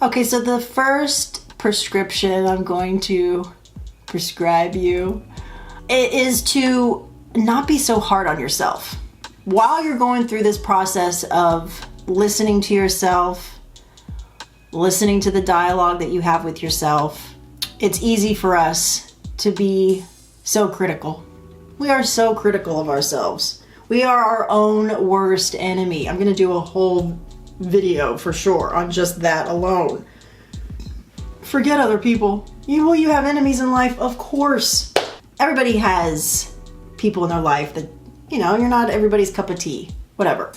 Okay, so the first prescription I'm going to prescribe you, it is to not be so hard on yourself. While you're going through this process of listening to yourself, listening to the dialogue that you have with yourself, it's easy for us to be so critical. We are so critical of ourselves. We are our own worst enemy. I'm gonna do a whole video for sure on just that alone. Forget other people. You have enemies in life, of course. Everybody has people in their life that, you're not everybody's cup of tea, whatever.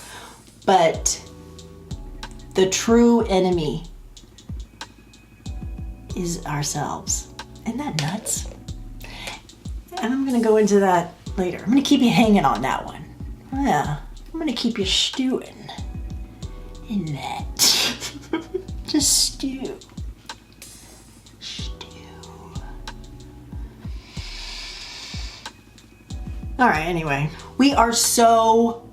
But the true enemy is ourselves. Isn't that nuts? And I'm gonna go into that later. I'm gonna keep you hanging on that one. Yeah, I'm gonna keep you stewing in that. Just stew. All right, anyway, we are so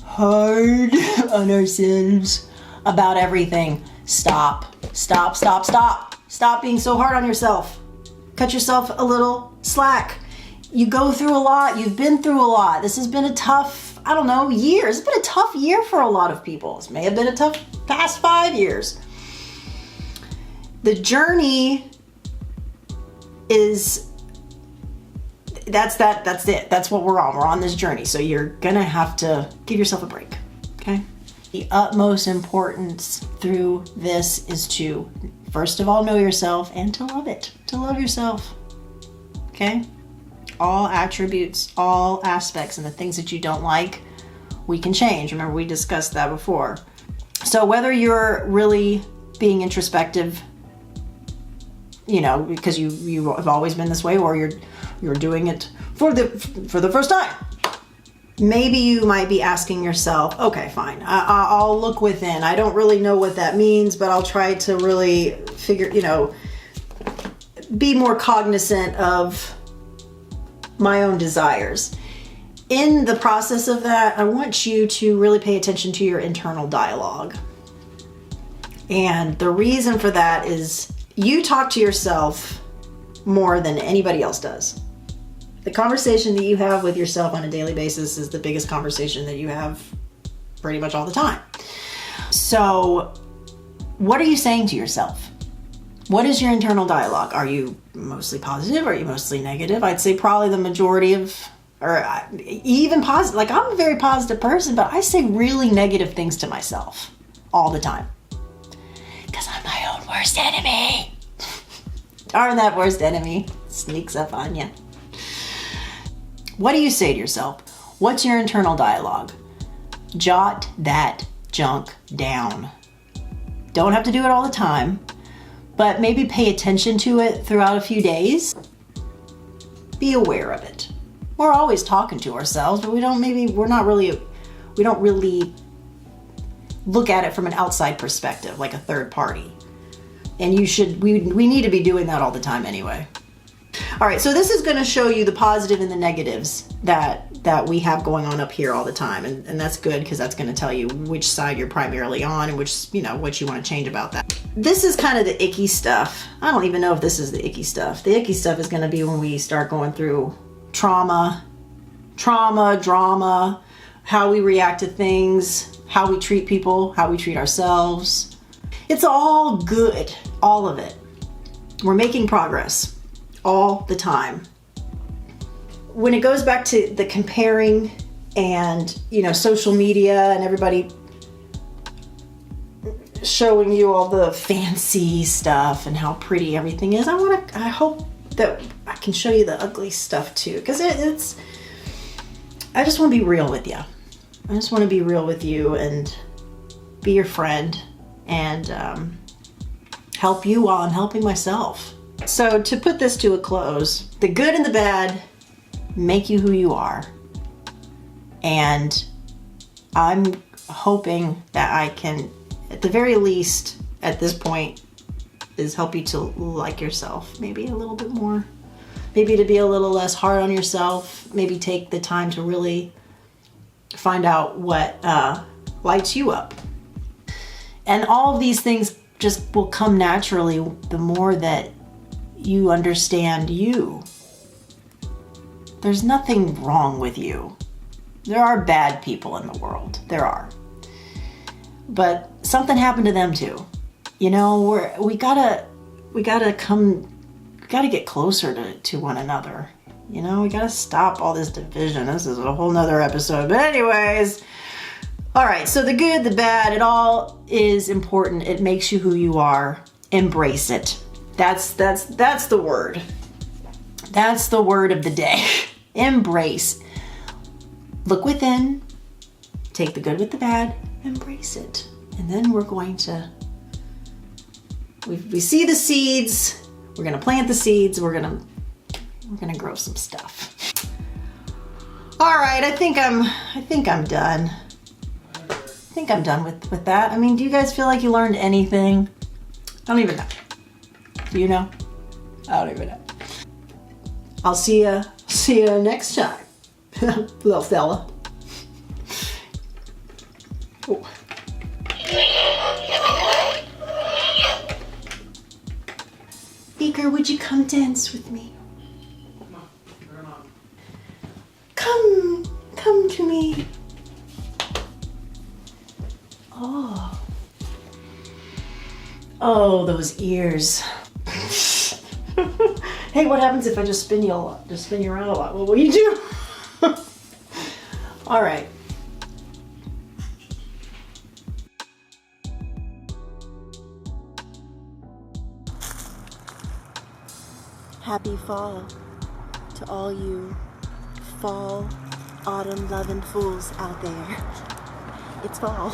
hard on ourselves about everything. Stop being so hard on yourself. Cut yourself a little slack. You go through a lot. You've been through a lot. This has been a tough, year. It's been a tough year for a lot of people. This may have been a tough past 5 years. The journey is, that's it. That's what we're on. We're on this journey. So you're gonna have to give yourself a break, okay? The utmost importance through this is to, first of all, know yourself and to love it, to love yourself, okay? All attributes, all aspects, and the things that you don't like, we can change. Remember, we discussed that before. So whether you're really being introspective, because you have always been this way, or you're doing it for the first time, maybe you might be asking yourself, okay, fine, I'll look within. I don't really know what that means, but I'll try to really be more cognizant of my own desires. In the process of that, I want you to really pay attention to your internal dialogue. And the reason for that is you talk to yourself more than anybody else does. The conversation that you have with yourself on a daily basis is the biggest conversation that you have pretty much all the time. So what are you saying to yourself? What is your internal dialogue? Are you mostly positive? Are you mostly negative? I'd say probably the majority of, or even positive. Like, I'm a very positive person, but I say really negative things to myself all the time. Because I'm my own worst enemy. Darn, that worst enemy sneaks up on you. What do you say to yourself? What's your internal dialogue? Jot that junk down. Don't have to do it all the time, but maybe pay attention to it throughout a few days. Be aware of it. We're always talking to ourselves, but we don't really look at it from an outside perspective, like a third party. And we need to be doing that all the time anyway. All right, so this is gonna show you the positive and the negatives that we have going on up here all the time. And that's good, because that's gonna tell you which side you're primarily on and which, what you wanna change about that. This is kind of the icky stuff. I don't even know if this is the icky stuff. The icky stuff is gonna be when we start going through drama, how we react to things, how we treat people, how we treat ourselves. It's all good, all of it. We're making progress all the time. When it goes back to the comparing and, social media and everybody showing you all the fancy stuff and how pretty everything is, I hope that I can show you the ugly stuff too, because I just want to be real with you. I just want to be real with you and be your friend and help you while I'm helping myself. So to put this to a close, the good and the bad make you who you are. And I'm hoping that I can, at the very least, at this point, is help you to like yourself maybe a little bit more. Maybe to be a little less hard on yourself. Maybe take the time to really find out what lights you up. And all of these things just will come naturally the more that you understand you. There's nothing wrong with you. There are bad people in the world. There are. But something happened to them too. You know, we gotta get closer to one another. You know, we gotta stop all this division. This is a whole nother episode. But anyways, all right, so the good, the bad, it all is important. It makes you who you are. Embrace it. That's the word. That's the word of the day. Embrace. Look within, take the good with the bad, embrace it. And then we're going to, we see the seeds, we're gonna plant the seeds, we're gonna grow some stuff. All right, I think I'm done. I think I'm done with that. I mean, do you guys feel like you learned anything? I don't even know. Do you know? I don't even know. I'll see you next time, little fella. Oh. Beaker, would you come dance with me? Come to me. Oh, those ears. Hey, what happens if I just spin you a lot? Just spin you around a lot? What will you do? All right. Happy fall to all you fall, autumn loving fools out there. It's fall.